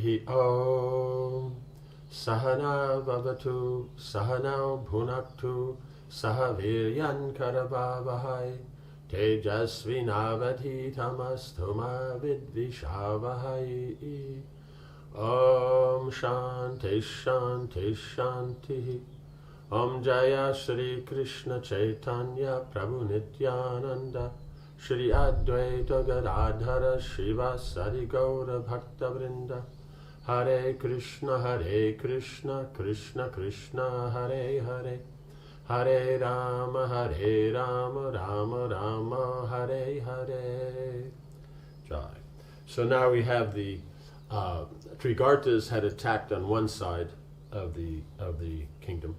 Harihi Om. Sahana Vavatu, Sahana Bhunaktu, Sahaviryan Karavavahai, Tejasvinavadhitamastu vidvishavahai. Om Shanti Shanti Shanti. Om Jaya Shri Krishna Chaitanya Prabhu Nityananda Shri Advaita Gadadhara Shivasari Gaura Bhaktavrinda. Hare Krishna Krishna Krishna Hare Hare, Hare Rama Rama Rama Hare Hare. Jai. So now we have the Trigartas had attacked on one side of the kingdom,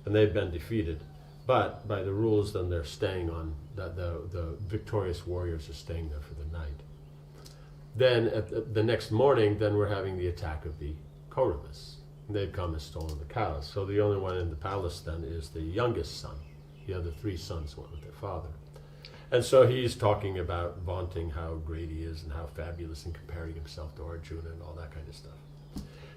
and they've been defeated. But by the rules, then they're staying on. The victorious warriors are staying there for the night. Then the next morning, then we're having the attack of the Kauravas. They've come and stolen the cows. So the only one in the palace then is the youngest son. The other three sons went with their father. And so he's talking about vaunting how great he is and how fabulous, and comparing himself to Arjuna and all that kind of stuff.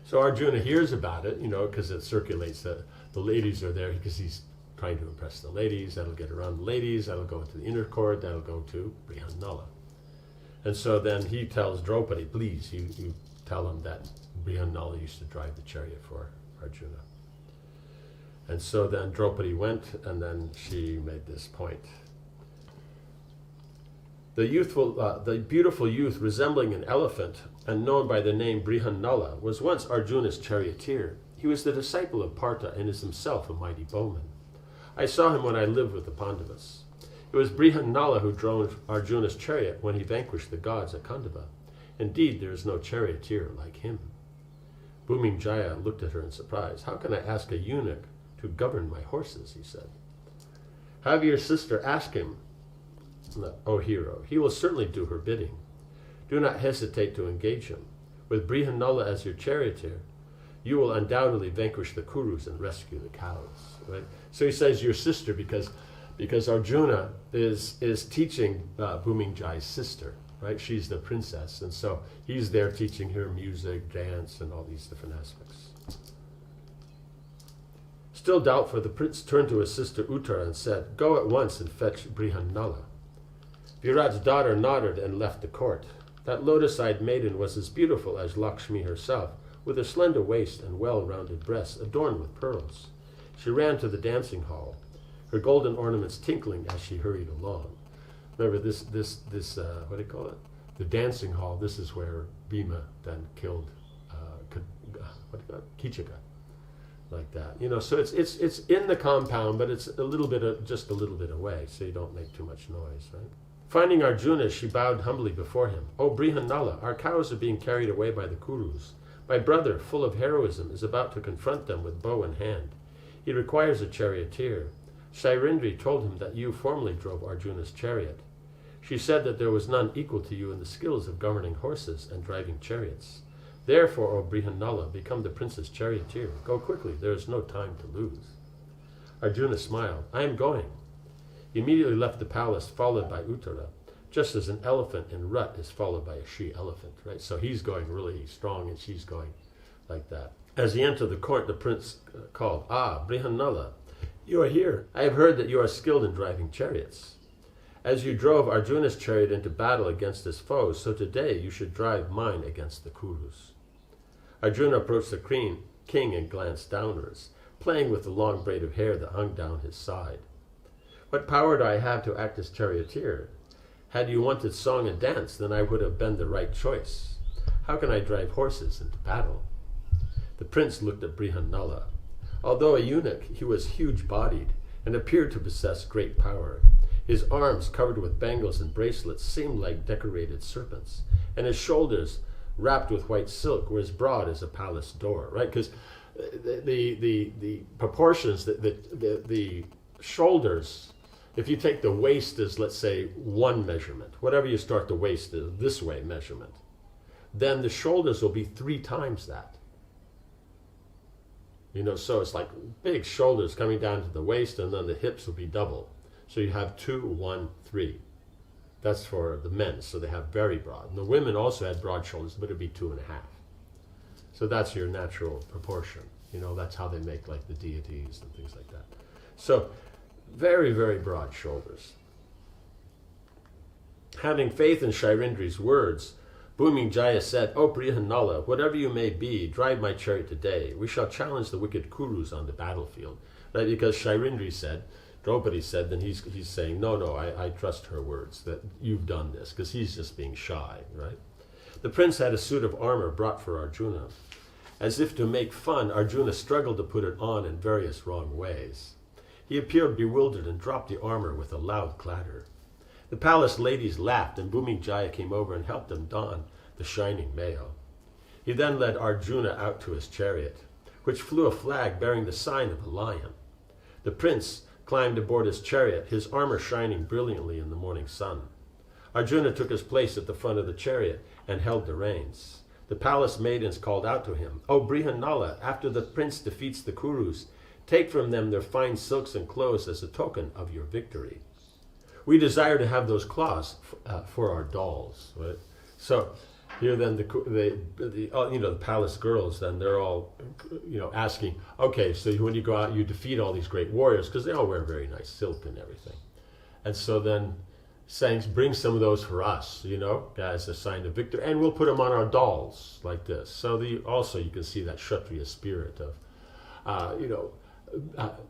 So Arjuna hears about it, because it circulates that the ladies are there, because he's trying to impress the ladies. That'll get around the ladies. That'll go into the inner court. That'll go to Brihanala. And so then he tells Draupadi, please, you tell him that Brihanala used to drive the chariot for Arjuna. And so then Draupadi went, and then she made this point. The beautiful youth resembling an elephant and known by the name Brihanala was once Arjuna's charioteer. He was the disciple of Partha and is himself a mighty bowman. I saw him when I lived with the Pandavas. It was Brihanala who drove Arjuna's chariot when he vanquished the gods at Khandava. Indeed, there is no charioteer like him. Bhumijaya looked at her in surprise. How can I ask a eunuch to govern my horses, he said. Have your sister ask him, O hero. He will certainly do her bidding. Do not hesitate to engage him. With Brihanala as your charioteer, you will undoubtedly vanquish the Kurus and rescue the cows. Right? So he says your sister because Arjuna is teaching Bhumijaya's sister, right? She's the princess, and so he's there teaching her music, dance, and all these different aspects. Still doubtful, the prince turned to his sister Uttara and said, Go at once and fetch Brihanala. Virat's daughter nodded and left the court. That lotus-eyed maiden was as beautiful as Lakshmi herself, with a slender waist and well-rounded breasts adorned with pearls. She ran to the dancing hall, her golden ornaments tinkling as she hurried along. Remember this what do you call it? The dancing hall. This is where Bhima then killed Kichaka, like that. So it's in the compound, but it's just a little bit away, so you don't make too much noise, right? Finding Arjuna, she bowed humbly before him. O Brihanala, our cows are being carried away by the Kurus. My brother, full of heroism, is about to confront them with bow in hand. He requires a charioteer. Shairindri told him that you formerly drove Arjuna's chariot. She said that there was none equal to you in the skills of governing horses and driving chariots. Therefore, O Brihanala, become the prince's charioteer. Go quickly, there is no time to lose. Arjuna smiled. I am going. He immediately left the palace, followed by Uttara, just as an elephant in rut is followed by a she-elephant, right? So he's going really strong, and she's going like that. As he entered the court, the prince called, Ah, Brihanala, you are here. I have heard that you are skilled in driving chariots. As you drove Arjuna's chariot into battle against his foes, so today you should drive mine against the Kurus. Arjuna approached the king and glanced downwards, playing with the long braid of hair that hung down his side. What power do I have to act as charioteer? Had you wanted song and dance, then I would have been the right choice. How can I drive horses into battle? The prince looked at Brihanala. Although a eunuch, he was huge-bodied and appeared to possess great power. His arms, covered with bangles and bracelets, seemed like decorated serpents, and his shoulders, wrapped with white silk, were as broad as a palace door. Right? Because the proportions, the shoulders. If you take the waist as, let's say, one measurement, whatever you start the waist is this way measurement, then the shoulders will be 3 times that. So it's like big shoulders coming down to the waist, and then the hips will be double. So you have 2, 1, 3. That's for the men, so they have very broad. And the women also had broad shoulders, but it'd be 2.5. So that's your natural proportion. That's how they make like the deities and things like that. So very, very broad shoulders. Having faith in Shairindri's words, Bhumijaya said, "O Brihanala, whatever you may be, drive my chariot today. We shall challenge the wicked Kurus on the battlefield." Right? Because Shairindri said, Draupadi said, then he's saying, no, I trust her words, that you've done this, because he's just being shy, right? The prince had a suit of armor brought for Arjuna. As if to make fun, Arjuna struggled to put it on in various wrong ways. He appeared bewildered and dropped the armor with a loud clatter. The palace ladies laughed, and Bhumijaya came over and helped him don the shining mail. He then led Arjuna out to his chariot, which flew a flag bearing the sign of a lion. The prince climbed aboard his chariot, his armor shining brilliantly in the morning sun. Arjuna took his place at the front of the chariot and held the reins. The palace maidens called out to him, "O Brihanala, after the prince defeats the Kurus, take from them their fine silks and clothes as a token of your victory. We desire to have those cloths for our dolls." Right? So here then the palace girls, then they're all asking, okay, so when you go out, you defeat all these great warriors, because they all wear very nice silk and everything. And so then saying, bring some of those for us, as a sign of victory, and we'll put them on our dolls like this. So also you can see that Kshatriya spirit of,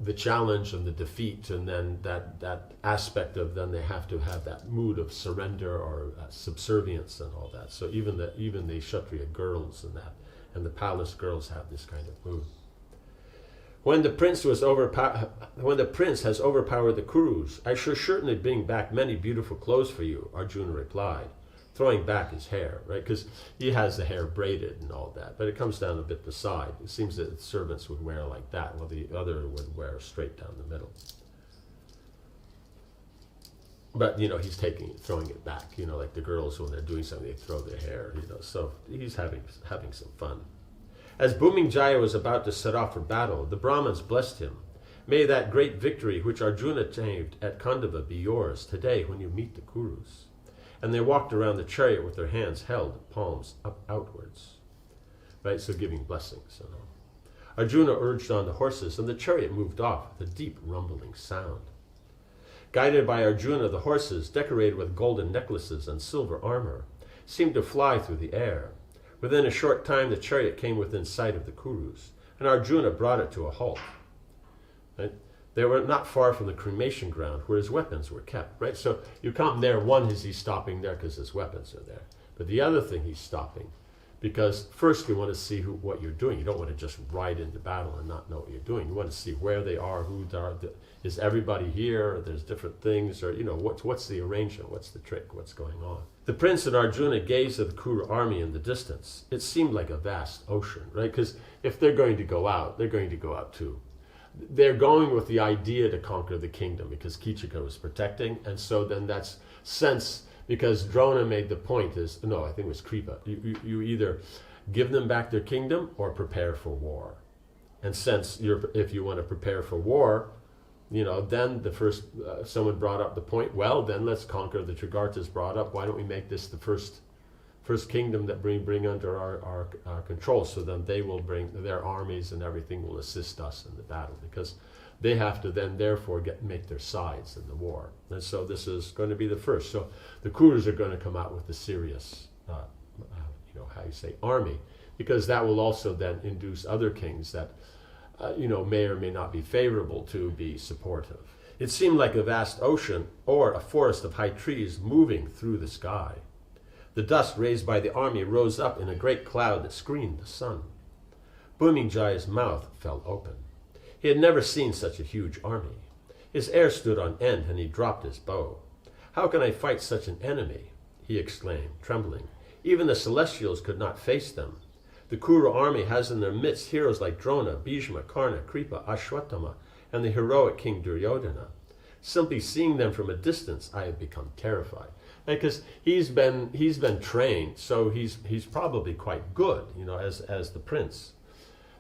the challenge and the defeat, and then that aspect of then they have to have that mood of surrender or subservience and all that. So even the Kshatriya girls and the palace girls have this kind of mood. When the prince has overpowered the Kurus, I shall certainly bring back many beautiful clothes for you, Arjuna replied, throwing back his hair, right? Because he has the hair braided and all that, but it comes down a bit the side. It seems that servants would wear like that, while the other would wear straight down the middle. But, he's throwing it back, like the girls when they're doing something, they throw their hair, so he's having some fun. As Bhumijaya was about to set off for battle, the Brahmins blessed him. May that great victory which Arjuna achieved at Khandava be yours today when you meet the Kurus. And they walked around the chariot with their hands held, palms up outwards. Right, so giving blessings. Arjuna urged on the horses, and the chariot moved off with a deep rumbling sound. Guided by Arjuna, the horses, decorated with golden necklaces and silver armor, seemed to fly through the air. Within a short time, the chariot came within sight of the Kurus, and Arjuna brought it to a halt. Right? They were not far from the cremation ground where his weapons were kept. Right? So you come there, one is he's stopping there because his weapons are there. But the other thing, he's stopping because first you want to see what you're doing. You don't want to just ride into battle and not know what you're doing. You want to see where they are, who they are. Is everybody here? There's different things, or what's the arrangement? What's the trick? What's going on? The prince and Arjuna gazed at the Kuru army in the distance. It seemed like a vast ocean, right? Because if they're going to go out, they're going to go out too. They're going with the idea to conquer the kingdom because Kichika was protecting, and so then that's sense, because Drona made the point is, no, I think it was Kripa, you either give them back their kingdom or prepare for war. And since if you want to prepare for war, then the first, someone brought up the point, well, then let's conquer. The Trigartas brought up, why don't we make this the first kingdom that bring under our control, so then they will bring their armies and everything will assist us in the battle, because they have to then therefore make their sides in the war. And so this is going to be the first. So the Kurus are going to come out with a serious, army, because that will also then induce other kings that may or may not be favorable to be supportive. It seemed like a vast ocean or a forest of high trees moving through the sky. The dust raised by the army rose up in a great cloud that screened the sun. Bhumijaya's mouth fell open. He had never seen such a huge army. His hair stood on end and he dropped his bow. "How can I fight such an enemy?" he exclaimed, trembling. "Even the celestials could not face them. The Kuru army has in their midst heroes like Drona, Bhishma, Karna, Kripa, Ashwatthama, and the heroic King Duryodhana. Simply seeing them from a distance, I have become terrified." Because he's been trained, so he's probably quite good, as the prince.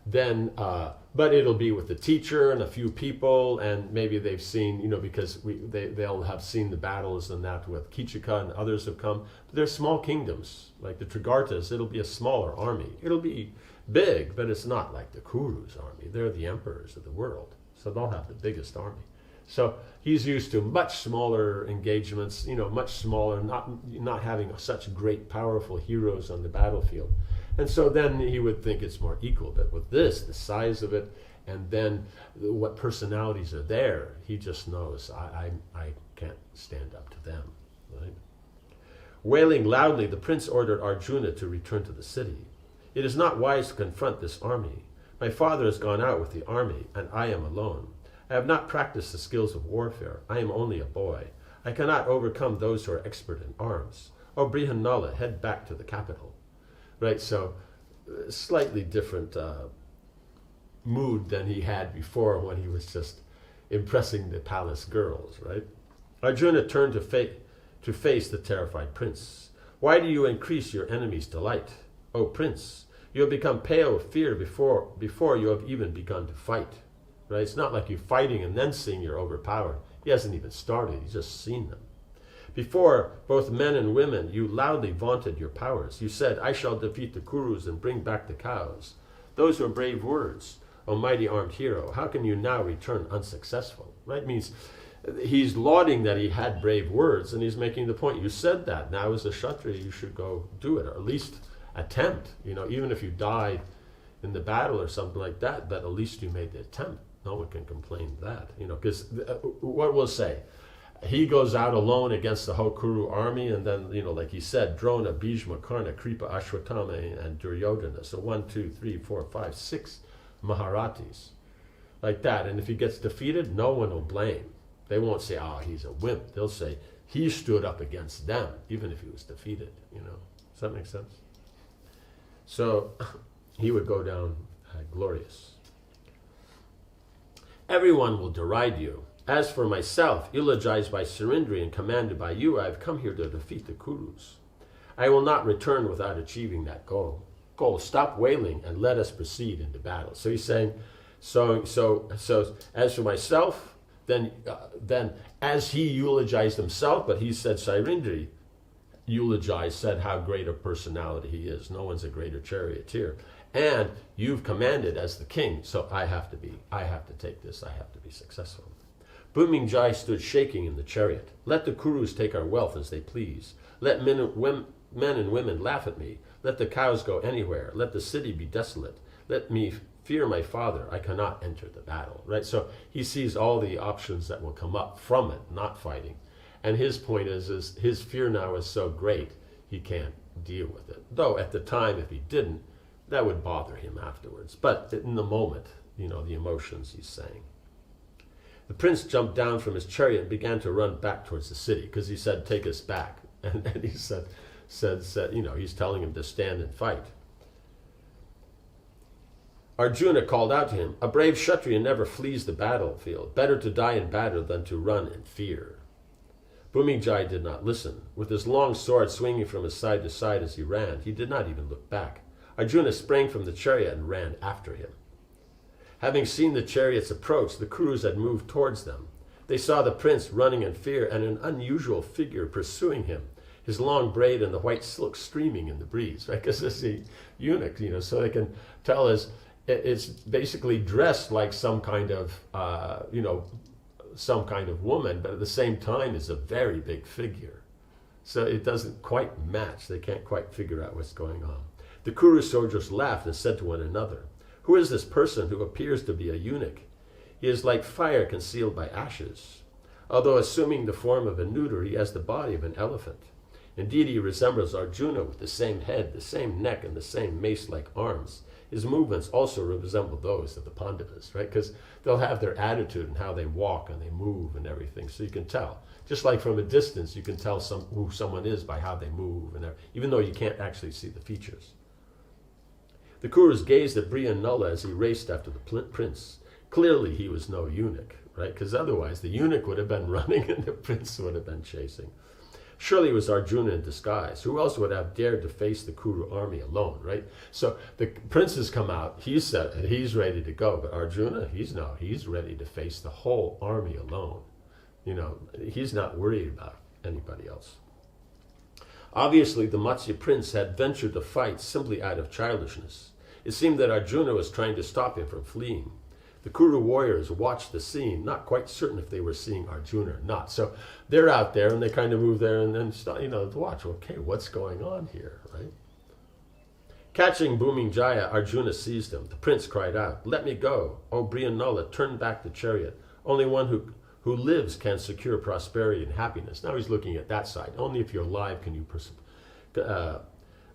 Then, but it'll be with the teacher and a few people, and maybe they've seen, because they'll have seen the battles and that with Kichika and others have come. But they're small kingdoms, like the Trigartas. It'll be a smaller army. It'll be Big, but it's not like the Kuru's army. They're the emperors of the world, so they'll have the biggest army. So he's used to much smaller engagements, much smaller, not having such great, powerful heroes on the battlefield. And so then he would think it's more equal. But with this, the size of it, and then what personalities are there, he just knows, I can't stand up to them. Right? Wailing loudly, the prince ordered Arjuna to return to the city. It is not wise to confront this army. My father has gone out with the army, and I am alone. I have not practiced the skills of warfare. I am only a boy. I cannot overcome those who are expert in arms. O Brihanala, head back to the capital. Right, so slightly different mood than he had before when he was just impressing the palace girls, right? Arjuna turned to face the terrified prince. Why do you increase your enemy's delight? O prince, you have become pale with fear before you have even begun to fight. Right? It's not like you're fighting and then seeing you're overpowered. He hasn't even started, he's just seen them. Before both men and women, you loudly vaunted your powers. You said, I shall defeat the Kurus and bring back the cows. Those were brave words, O mighty armed hero. How can you now return unsuccessful? Right? Means he's lauding that he had brave words, and he's making the point, you said that. Now as a Kshatriya, you should go do it, or at least attempt. Even if you die in the battle or something like that, but at least you made the attempt. No one can complain that, because what we'll say, he goes out alone against the whole Kuru army, and then, like he said, Drona, Bhishma, Karna, Kripa, Ashwatthama, and Duryodhana. So 1, 2, 3, 4, 5, 6 Maharatis, like that. And if he gets defeated, no one will blame. They won't say, he's a wimp. They'll say, he stood up against them, even if he was defeated, Does that make sense? So he would go down glorious. Everyone will deride you. As for myself, eulogized by Surindri and commanded by you, I have come here to defeat the Kurus. I will not return without achieving that goal. Stop wailing and let us proceed into battle. So he's saying, so as for myself, then as he eulogized himself, but he said Surindri said how great a personality he is. No one's a greater charioteer. And you've commanded as the king, so I have to take this, I have to be successful. Bhumijai stood shaking in the chariot. Let the Kurus take our wealth as they please. Let men and women laugh at me. Let the cows go anywhere. Let the city be desolate. Let me fear my father. I cannot enter the battle. Right? So he sees all the options that will come up from it, not fighting. And his point is his fear now is so great, he can't deal with it. Though at the time, if he didn't, that would bother him afterwards. But in the moment, the emotions he's saying. The prince jumped down from his chariot and began to run back towards the city, because he said, take us back. And he said, he's telling him to stand and fight. Arjuna called out to him, a brave Kshatriya never flees the battlefield. Better to die in battle than to run in fear. Bhumijai did not listen. With his long sword swinging from his side to side as he ran, he did not even look back. Arjuna sprang from the chariot and ran after him. Having seen the chariots approach, the Kurus had moved towards them. They saw the prince running in fear and an unusual figure pursuing him, his long braid and the white silk streaming in the breeze, right? Because it's a eunuch, so they can tell it's basically dressed like some kind of, woman, but at the same time is a very big figure. So it doesn't quite match. They can't quite figure out what's going on. The Kuru soldiers laughed and said to one another, who is this person who appears to be a eunuch? He is like fire concealed by ashes. Although assuming the form of a neuter, he has the body of an elephant. Indeed, he resembles Arjuna with the same head, the same neck, and the same mace-like arms. His movements also resemble those of the Pandavas, right? Because they'll have their attitude and how they walk and they move and everything. So you can tell. Just like from a distance, you can tell who someone is by how they move, even though you can't actually see the features. The Kurus gazed at Brihanala as he raced after the prince. Clearly, he was no eunuch, right? Because otherwise, the eunuch would have been running and the prince would have been chasing. Surely it was Arjuna in disguise. Who else would have dared to face the Kuru army alone, right? So the princes come out. He's ready to go. But Arjuna, he's ready to face the whole army alone. He's not worried about anybody else. Obviously, the Matsya prince had ventured to fight simply out of childishness. It seemed that Arjuna was trying to stop him from fleeing. The Kuru warriors watched the scene, not quite certain if they were seeing Arjuna or not. So they're out there and they kind of move there and then start, to watch. Okay, what's going on here, right? Catching Bhūmiņjaya, Arjuna seized him. The prince cried out, "Let me go! O Brihanala, turn back the chariot. Only one who lives can secure prosperity and happiness." Now he's looking at that side. Only if you're alive can you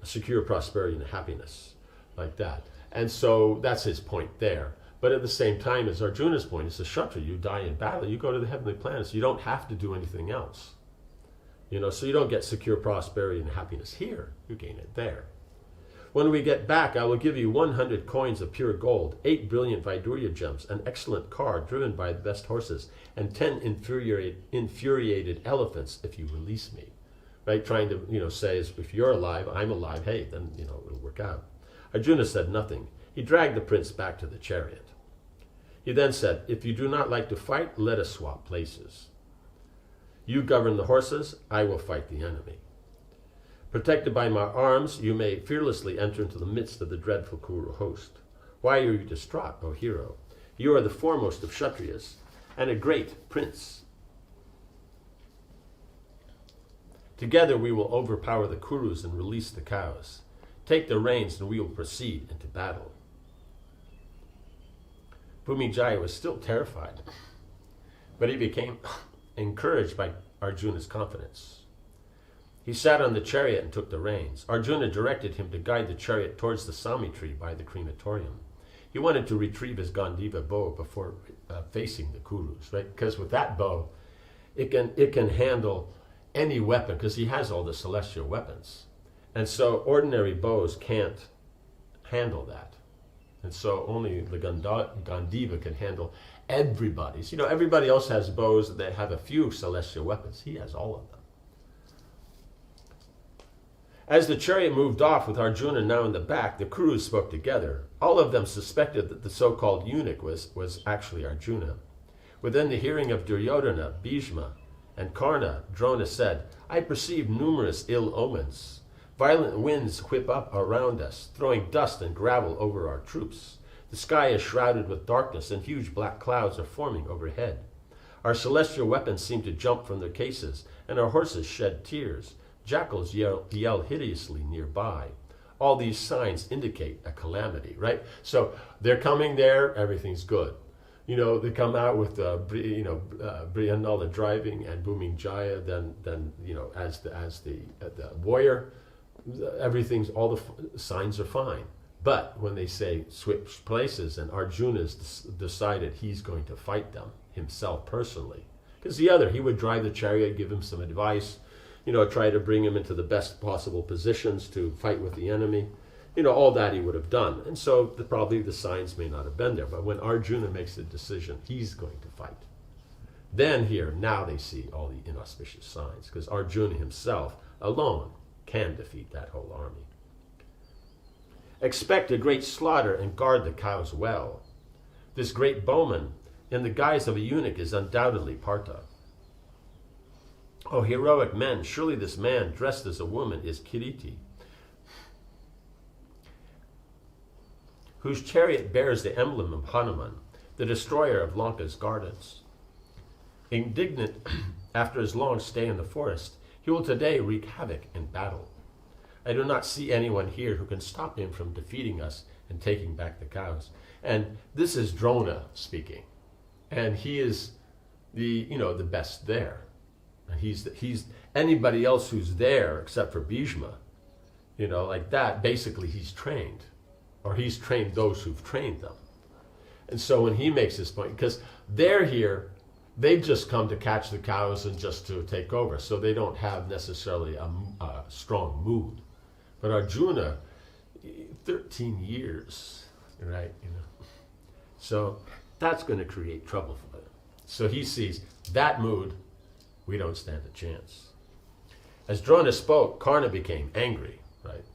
secure prosperity and happiness, like that. And so that's his point there. But at the same time, as Arjuna's point, it's a Kshatriya. You die in battle, you go to the heavenly planets. You don't have to do anything else. So you don't get secure prosperity and happiness here. You gain it there. When we get back, I will give you 100 coins of pure gold, 8 brilliant Vaidurya gems, an excellent car driven by the best horses, and 10 infuriated elephants if you release me. Right? Trying to, say, if you're alive, I'm alive, hey, then, it'll work out. Arjuna said nothing. He dragged the prince back to the chariot. He then said, "If you do not like to fight, let us swap places. You govern the horses, I will fight the enemy. Protected by my arms, you may fearlessly enter into the midst of the dreadful Kuru host. Why are you distraught, O hero? You are the foremost of Kshatriyas and a great prince. Together we will overpower the Kurus and release the cows. Take the reins and we will proceed into battle." Bhūmiņjaya was still terrified, but he became encouraged by Arjuna's confidence. He sat on the chariot and took the reins. Arjuna directed him to guide the chariot towards the Swāmī tree by the crematorium. He wanted to retrieve his Gandiva bow before facing the Kurus, right? Because with that bow, it can handle any weapon, because he has all the celestial weapons. And so ordinary bows can't handle that. And so only the Gandiva can handle everybody's. Everybody else has bows that have a few celestial weapons. He has all of them. As the chariot moved off with Arjuna now in the back, the Kurus spoke together. All of them suspected that the so-called eunuch was actually Arjuna. Within the hearing of Duryodhana, Bhishma, and Karna, Drona said, "I perceive numerous ill omens. Violent winds whip up around us, throwing dust and gravel over our troops. The sky is shrouded with darkness, and huge black clouds are forming overhead. Our celestial weapons seem to jump from their cases, and our horses shed tears. Jackals yell hideously nearby. All these signs indicate a calamity," right? So they're coming there, everything's good. They come out with Brihanala driving and Bhūmiņjaya, then as the warrior, all the signs are fine. But when they say switch places, and Arjuna's decided he's going to fight them himself personally, because he would drive the chariot, give him some advice, try to bring him into the best possible positions to fight with the enemy. All that he would have done. And so probably the signs may not have been there. But when Arjuna makes the decision, he's going to fight. Then now they see all the inauspicious signs, because Arjuna himself alone can defeat that whole army. Expect a great slaughter and guard the cows well. This great bowman, in the guise of a eunuch, is undoubtedly Partha. O heroic men, surely this man dressed as a woman is Kiriti, whose chariot bears the emblem of Hanuman, the destroyer of Lanka's gardens. Indignant after his long stay in the forest, he will today wreak havoc in battle. I do not see anyone here who can stop him from defeating us and taking back the cows. And this is Drona speaking. And he is the best there. And he's anybody else who's there except for Bhishma, like that, basically he's trained. Or he's trained those who've trained them. And so when he makes this point, because they're here, they've just come to catch the cows and just to take over. So they don't have necessarily a strong mood. But Arjuna, 13 years, right? So that's going to create trouble for them. So he sees that mood, we don't stand a chance. As Drona spoke, Karna became angry, right?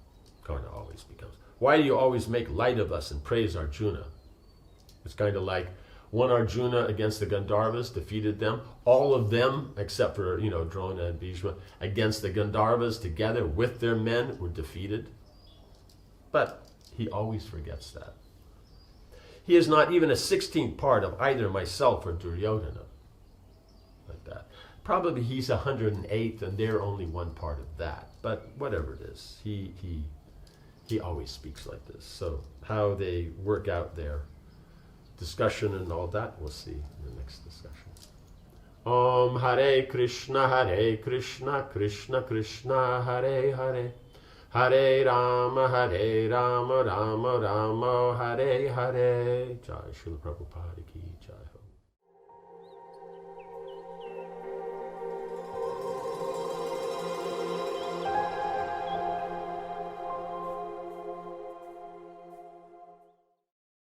Karna always becomes. Why do you always make light of us and praise Arjuna? It's kind of like one Arjuna against the Gandharvas, defeated them. All of them, except for, Drona and Bhishma, against the Gandharvas together with their men were defeated. But He always forgets that. He is not even a 16th part of either myself or Duryodhana. Like that. Probably he's 108th and they're only one part of that. But whatever it is, he always speaks like this. So how they work out their discussion and all that, we'll see in the next discussion. Om Hare Krishna, Krishna Krishna, Hare Hare, Hare Rama, Rama Rama, Hare Hare. Jai Srila Prabhupada ki Jai Ho.